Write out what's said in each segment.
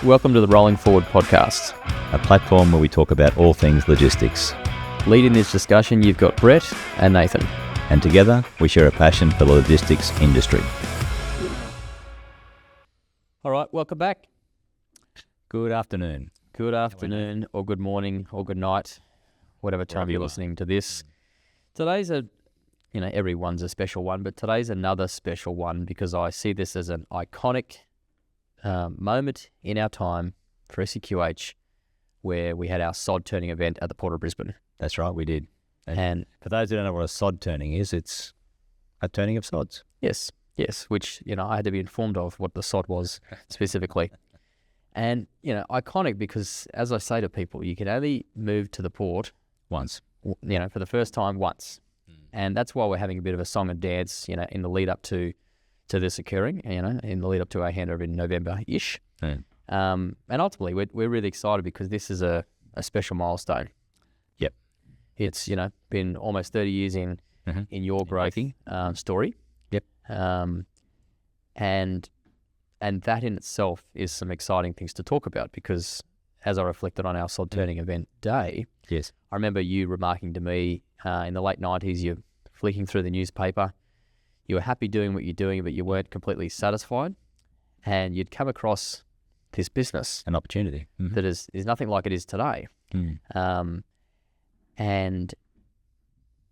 Welcome to the Rolling Forward podcast, a platform where we talk about all things logistics. Leading this discussion, you've got Brett and Nathan. And together, we share a passion for the logistics industry. All right, welcome back. Good afternoon. Good afternoon, or good morning, or good night, whatever time you're listening to this. Today's everyone's a special one, but today's another special one because I see this as an iconic moment in our time for SEQH where we had our sod-turning event at the Port of Brisbane. That's right, we did. And for those who don't know what a sod-turning is, it's a turning of sods. Yes, which, I had to be informed of what the sod was specifically. And, iconic because, as I say to people, you can only move to the port once, for the first time once. And that's why we're having a bit of a song and dance, in the lead up to this occurring, in the lead up to our handover in November-ish. And ultimately, we're really excited because this is a special milestone. Yep. It's, been almost 30 years in your growth story. Yep. And that in itself is some exciting things to talk about because as I reflected on our sod-turning event day, yes, I remember you remarking to me in the late 90s, you're flicking through the newspaper, you were happy doing what you're doing, but you weren't completely satisfied, and you'd come across this business. An opportunity. That is nothing like it is today. And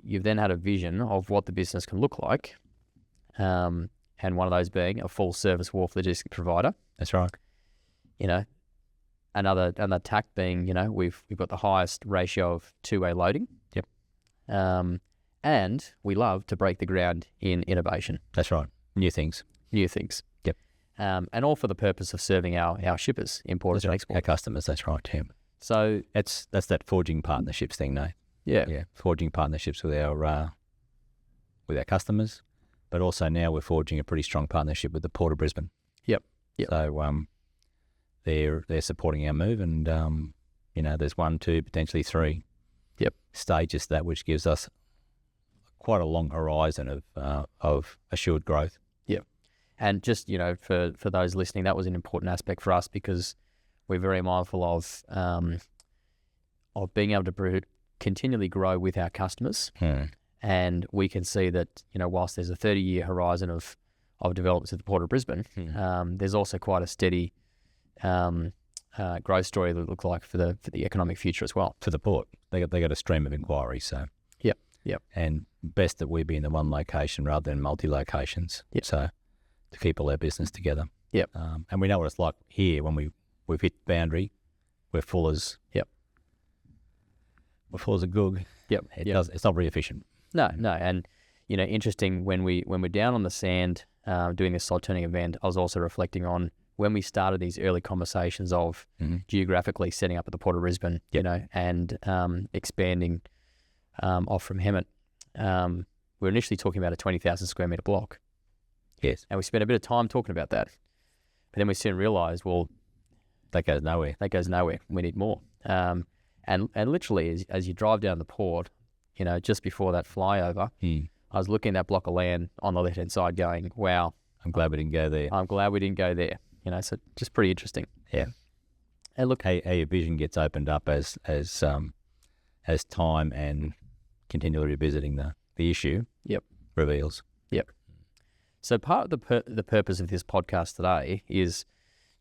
you've then had a vision of what the business can look like, and one of those being a full-service wharf logistics provider. That's right. Another tack being, we've got the highest ratio of two-way loading. Yep. And we love to break the ground in innovation. That's right. New things. Yep. And all for the purpose of serving our shippers, importers and exporters. Our customers, that's right, Tim. So that's that forging partnerships thing, no? Yeah. Forging partnerships with our customers, but also now we're forging a pretty strong partnership with the Port of Brisbane. Yep. So they're supporting our move, and there's 1, 2, potentially 3 stages to that, which gives us quite a long horizon of assured growth. Yep. And just for those listening, that was an important aspect for us because we're very mindful of being able to continually grow with our customers, and we can see that whilst there's a 30-year horizon of developments at the Port of Brisbane, there's also quite a steady growth story that it looks like for the economic future as well. For the port, they got a stream of inquiries, so yep. And best that we be in the one location rather than multi-locations. Yep. So to keep all our business together. Yep. And we know what it's like here when we've hit boundary. We're full as a goog. Yep. It's not very efficient. No, and interesting when we're down on the sand doing this sod-turning event, I was also reflecting on when we started these early conversations of geographically setting up at the Port of Brisbane, and expanding off from Hemet. We were initially talking about a 20,000 square metre block. Yes. And we spent a bit of time talking about that. But then we soon realised, well, that goes nowhere. We need more. And literally, as you drive down the port, just before that flyover, I was looking at that block of land on the left-hand side going, wow. I'm glad we didn't go there. So just pretty interesting. Yeah. And look, how your vision gets opened up as time and continually revisiting the issue reveals. Yep. So part of the purpose of this podcast today is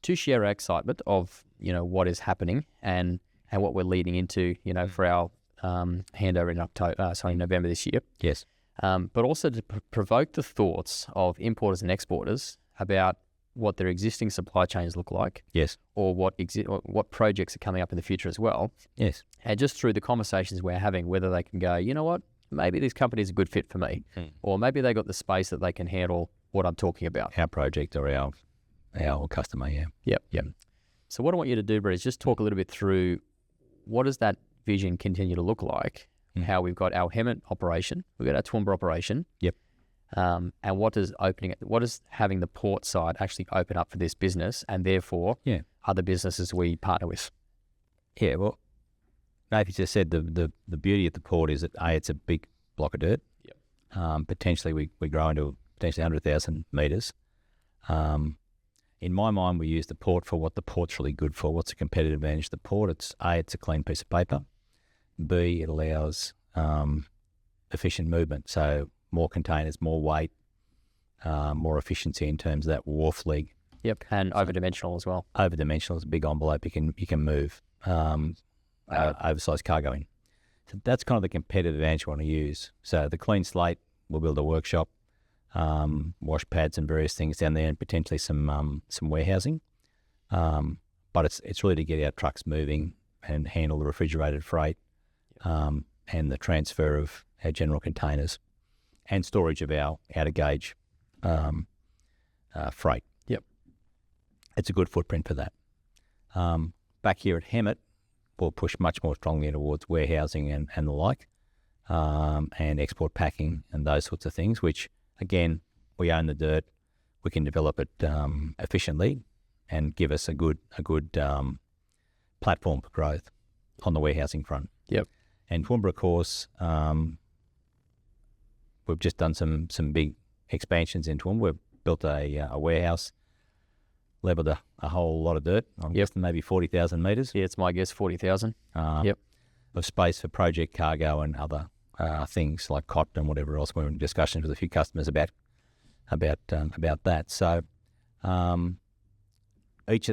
to share our excitement of what is happening and what we're leading into for our handover in November this year. Yes. But also to provoke the thoughts of importers and exporters about what their existing supply chains look like. Yes. Or what projects are coming up in the future as well. Yes. And just through the conversations we're having, whether they can go, you know what, maybe this company is a good fit for me, or maybe they got the space that they can handle what I'm talking about. Our project or our customer, yeah. Yep. So what I want you to do, Brett, is just talk a little bit through what does that vision continue to look like, how we've got our Hemet operation, we've got our Toowoomba operation. Yep. And what does having the port side actually open up for this business and therefore other businesses we partner with? Yeah, well, Nathan just said the beauty of the port is that it's a big block of dirt. Yep. Potentially we grow into potentially 100,000 metres. in my mind, we use the port for what the port's really good for. What's a competitive advantage of the port? It's A, it's a clean piece of paper. B, it allows efficient movement. So more containers, more weight, more efficiency in terms of that wharf leg. Yep, and over-dimensional as well. Over-dimensional is a big envelope you can move oversized cargo in. So that's kind of the competitive advantage you want to use. So the clean slate, we'll build a workshop, wash pads and various things down there, and potentially some warehousing. But it's really to get our trucks moving and handle the refrigerated freight, and the transfer of our general containers and storage of our out-of-gauge freight. Yep. It's a good footprint for that. Back here at Hemet, we'll push much more strongly towards warehousing and the like, and export packing and those sorts of things, which, again, we own the dirt. We can develop it efficiently and give us a good platform for growth on the warehousing front. Yep. And Toowoomba, of course, we've just done some big expansions in Toowoomba. We've built a warehouse, leveled a whole lot of dirt. I'm guessing maybe 40,000 metres. Yeah, it's my guess, 40,000. Of space for project cargo and other things like cotton and whatever else. We're in discussions with a few customers about that. So each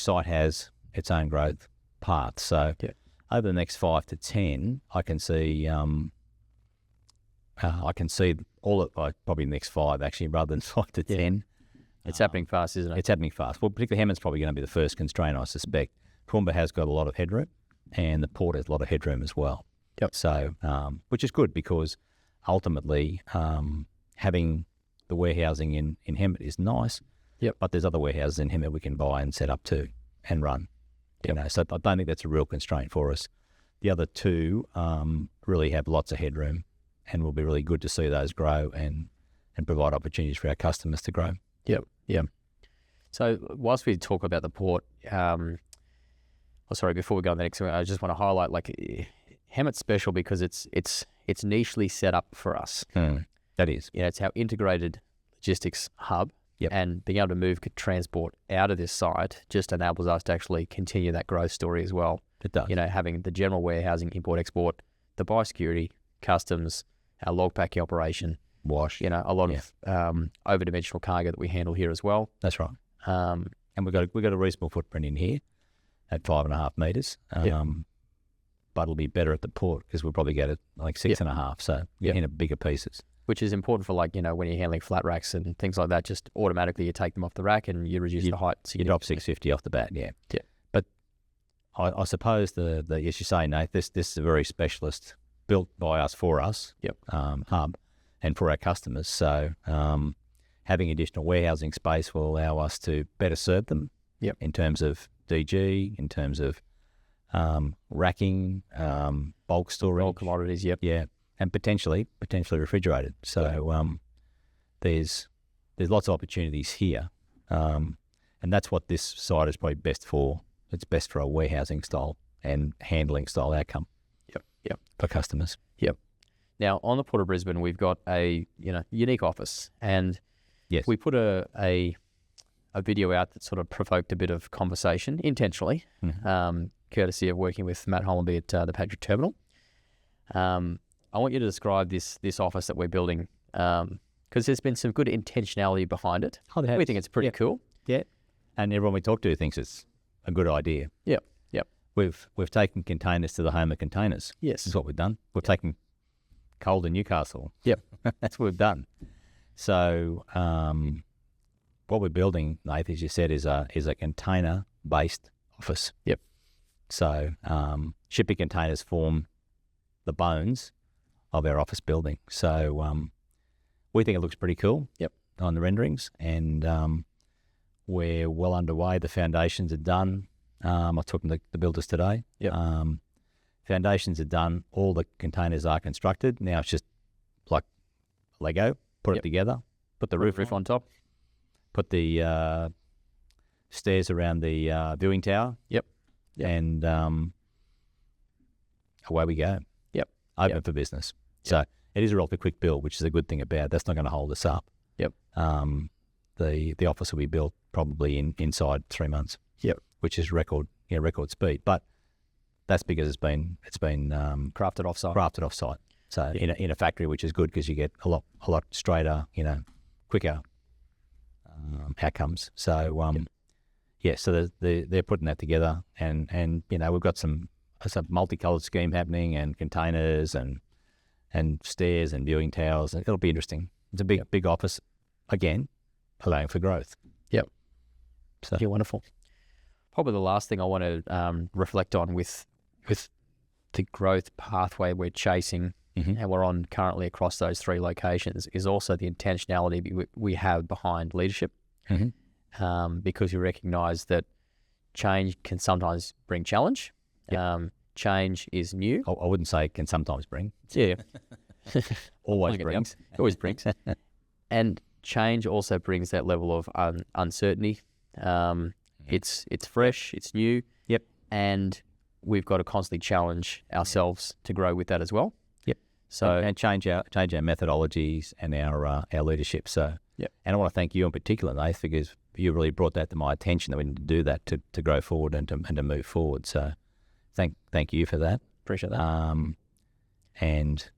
site has its own growth path. So over the next 5 to 10, I can see all of probably the next 5 actually, rather than 5 to 10. It's happening fast, isn't it? It's happening fast. Well, particularly Hemet's probably going to be the first constraint, I suspect. Toowoomba has got a lot of headroom, and the port has a lot of headroom as well. Yep. So, which is good, because ultimately having the warehousing in Hemet is nice. Yep. But there's other warehouses in Hemet we can buy and set up too and run. Yep. You know, so I don't think that's a real constraint for us. The other two really have lots of headroom, and will be really good to see those grow and provide opportunities for our customers to grow. Yep. So whilst we talk about the port, before we go on the next one, I just want to highlight, like, Hemet's special because it's nichely set up for us. That is. You know, it's our integrated logistics hub. Yep. And being able to move transport out of this site just enables us to actually continue that growth story as well. It does. You know, having the general warehousing, import, export, the biosecurity, customs, our log packing operation, wash. You know, a lot of over-dimensional cargo that we handle here as well. That's right. And we've got a reasonable footprint in here at 5.5 metres. But it'll be better at the port because we'll probably get it like 6.5. So in bigger pieces. Which is important for, like, you know, when you're handling flat racks and things like that, just automatically you take them off the rack and you reduce the height. You drop 650 off the bat, yeah. But I suppose as you say, Nate, this is a very specialist, built by us for us hub and for our customers. So having additional warehousing space will allow us to better serve them in terms of DG, in terms of racking, bulk storage. Bulk commodities, and potentially refrigerated. So there's lots of opportunities here, and that's what this site is probably best for. It's best for a warehousing style and handling style outcome. Yep. For customers. Yep. Now on the Port of Brisbane, we've got a unique office, and we put a video out that sort of provoked a bit of conversation intentionally, courtesy of working with Matt Hollenby at the Patrick Terminal. I want you to describe this office that we're building, because there's been some good intentionality behind it. We think it's pretty cool. Yeah, and everyone we talk to thinks it's a good idea. Yep. We've taken containers to the home of containers. Yes, is what we've done. We've taken coal to Newcastle. Yep, that's what we've done. So what we're building, Nath, as you said, is a container-based office. Yep. So shipping containers form the bones of our office building. So we think it looks pretty cool. Yep. On the renderings, and we're well underway. The foundations are done. I took them to the builders today. Yep. Foundations are done. All the containers are constructed. Now it's just like Lego. Put it together. Put the roof on top. Put the stairs around the viewing tower. Yep. And away we go. Open for business. So it is a relatively quick build, which is a good thing about it. That's not going to hold us up. Yep. The office will be built probably inside 3 months. Yep. Which is record speed. But that's because it's been crafted offsite. So in a factory, which is good because you get a lot straighter, quicker outcomes. So so they're putting that together, and we've got some multicolored scheme happening, and containers and stairs and viewing towers. It'll be interesting. It's a big office, again, allowing for growth. Yep. So wonderful. Probably the last thing I want to reflect on with the growth pathway we're chasing and we're on currently across those 3 locations is also the intentionality we have behind leadership, because you recognise that change can sometimes bring challenge. Yep. Change is new. I wouldn't say can sometimes bring. Yeah. Always brings. Always brings. And change also brings that level of uncertainty. It's fresh, it's new. Yep. And we've got to constantly challenge ourselves to grow with that as well. Yep. So and change our methodologies and our leadership. So yep. And I want to thank you in particular, Nath, because you really brought that to my attention that we need to do that to grow forward and to move forward. So thank you for that. Appreciate that. And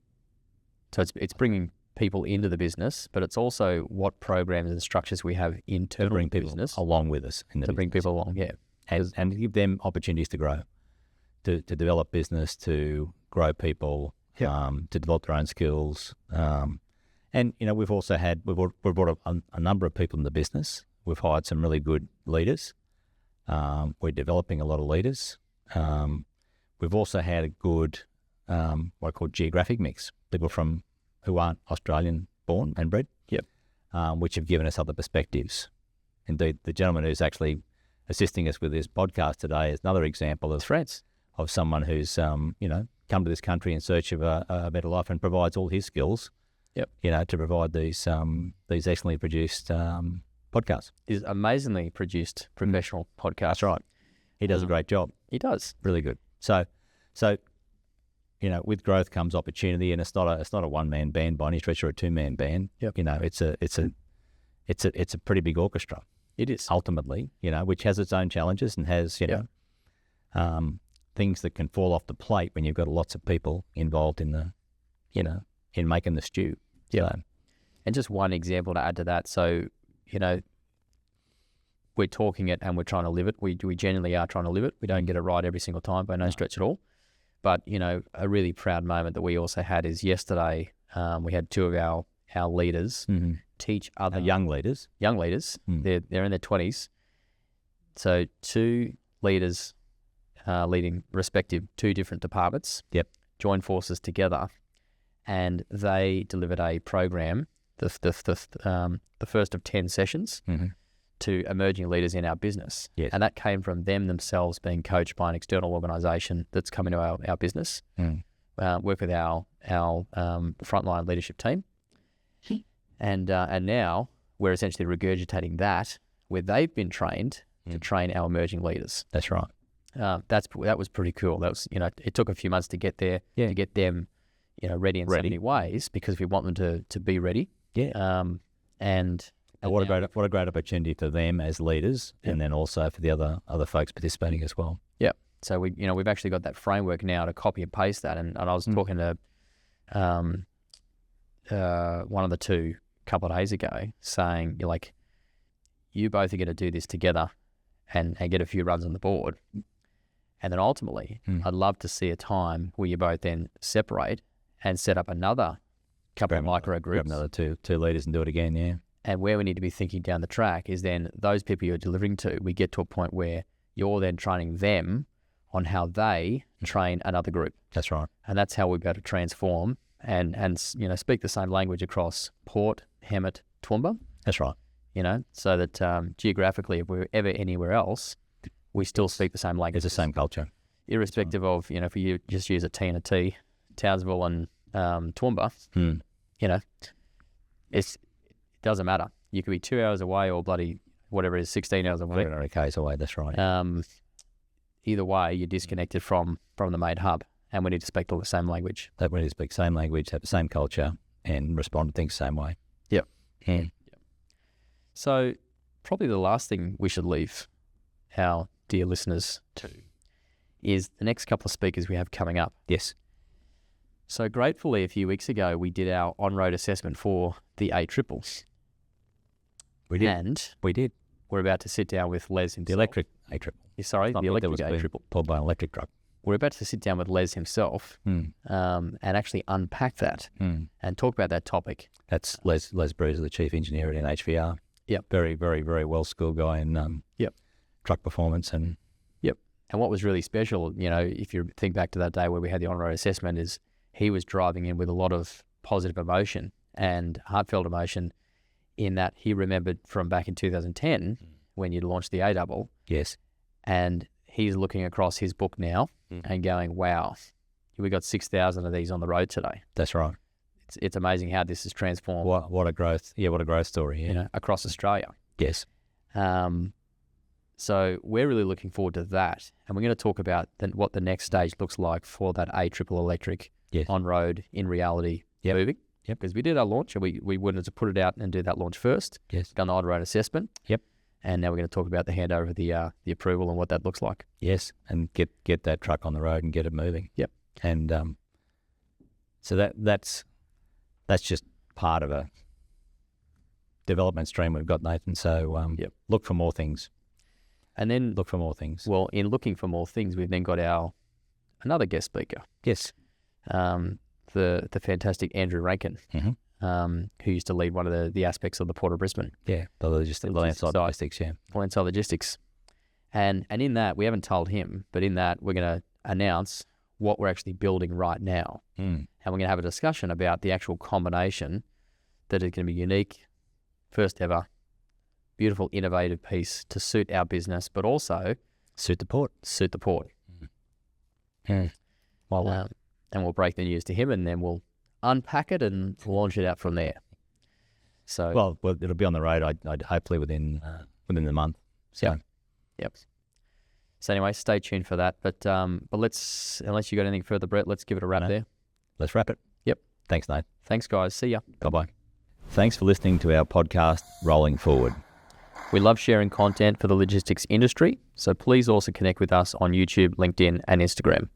so it's bringing people into the business, but it's also what programs and structures we have internal to bring people business along with us in the to bring people along, and give them opportunities to grow, to develop business, to grow people, to develop their own skills. And we've also we've brought a number of people in the business. We've hired some really good leaders. We're developing a lot of leaders. We've also had a good what I call geographic mix, people who aren't Australian born and bred, which have given us other perspectives. Indeed, the gentleman who's actually assisting us with this podcast today is another example of someone who's come to this country in search of a better life and provides all his skills, to provide these excellently produced podcasts. Is amazingly produced professional podcast. That's right. He does a great job. He does. Really good. So with growth comes opportunity, and it's not a one-man band by any stretch or a two-man band. Yep. It's a pretty big orchestra. It is ultimately, which has its own challenges and has things that can fall off the plate when you've got lots of people involved in the in making the stew. Yeah. So, and just one example to add to that. So we're talking it and we're trying to live it. We genuinely are trying to live it. We don't get it right every single time by no stretch at all. But, a really proud moment that we also had is yesterday we had 2 of our leaders teach other young leaders. They're in their 20s. So 2 leaders leading respective 2 different departments. Yep. Joined forces together, and they delivered a program, the first of 10 sessions to emerging leaders in our business. Yes. And that came from them themselves being coached by an external organisation that's come into our business, work with our frontline leadership team. And now we're essentially regurgitating that where they've been trained to train our emerging leaders. That's right. That was pretty cool. That was, it took a few months to get there, to get them, ready in so many ways, because we want them to be ready. Yeah. And what a great opportunity for them as leaders, and then also for the other folks participating as well. Yeah. So we've actually got that framework now to copy and paste that. And I was talking to one of the 2 a couple of days ago, saying you both are going to do this together and get a few runs on the board. And then ultimately, I'd love to see a time where you both then separate and set up another couple of micro groups. Grab another two leaders and do it again, yeah. And where we need to be thinking down the track is then those people you're delivering to, we get to a point where you're then training them on how they train another group. That's right. And that's how we're going to transform and speak the same language across Port, Hemet, Toowoomba. That's right. So that geographically, if we're ever anywhere else, we still speak the same language. It's the same culture. Irrespective of, if you just use a T and a T, Townsville and Toowoomba, it doesn't matter. You could be 2 hours away or bloody whatever it is, 16 hours away. 300 k's away, that's right. Either way, you're disconnected from the main hub, and we need to speak all the same language. That we need to speak the same language, have the same culture, and respond to things the same way. Yep. Yeah. So probably the last thing we should leave our dear listeners to is the next couple of speakers we have coming up. Yes. So gratefully, a few weeks ago, we did our on-road assessment for the A-triples. We did. And we did. We're about to sit down with Les himself. The electric A-triple. Sorry, the electric A-triple. Pulled by an electric truck. We're about to sit down with Les himself and actually unpack that and talk about that topic. That's Les Bruiser, the chief engineer at NHVR. Yep. Very, very, very well-skilled guy in truck performance. And And what was really special, if you think back to that day where we had the on-road assessment, is he was driving in with a lot of positive emotion and heartfelt emotion in that he remembered from back in 2010 when you launched the A-double. Yes. And he's looking across his book now and going, wow, we got 6,000 of these on the road today. That's right. It's amazing how this has transformed. What a growth. Yeah, what a growth story. Yeah. Across Australia. Yes. So we're really looking forward to that. And we're going to talk about what the next stage looks like for that A-triple electric on-road in reality moving. Yep. Because we did our launch and we wanted to put it out and do that launch first. Yes. Done the on-road assessment. Yep. And now we're going to talk about the handover of the approval and what that looks like. Yes, and get that truck on the road and get it moving. Yep. And so that's just part of a development stream we've got, Nathan. So look for more things. And then look for more things. Well, in looking for more things, we've then got another guest speaker. Yes. The fantastic Andrew Rankin. Who used to lead one of the aspects of the Port of Brisbane. Yeah, the landside logistics, Landside logistics. And in that, we haven't told him, but in that, we're going to announce what we're actually building right now. And we're going to have a discussion about the actual combination that is going to be unique, first ever, beautiful, innovative piece to suit our business, but also suit the port. And we'll break the news to him, and then we'll unpack it and launch it out from there. So well, it'll be on the road. I'd hopefully within the month. So yep. So anyway, stay tuned for that. But let's, unless you got anything further, Brett, let's give it a wrap there. Let's wrap it. Yep. Thanks, Nate. Thanks, guys. See ya. Bye-bye. Thanks for listening to our podcast, Rolling Forward. We love sharing content for the logistics industry, so please also connect with us on YouTube, LinkedIn, and Instagram.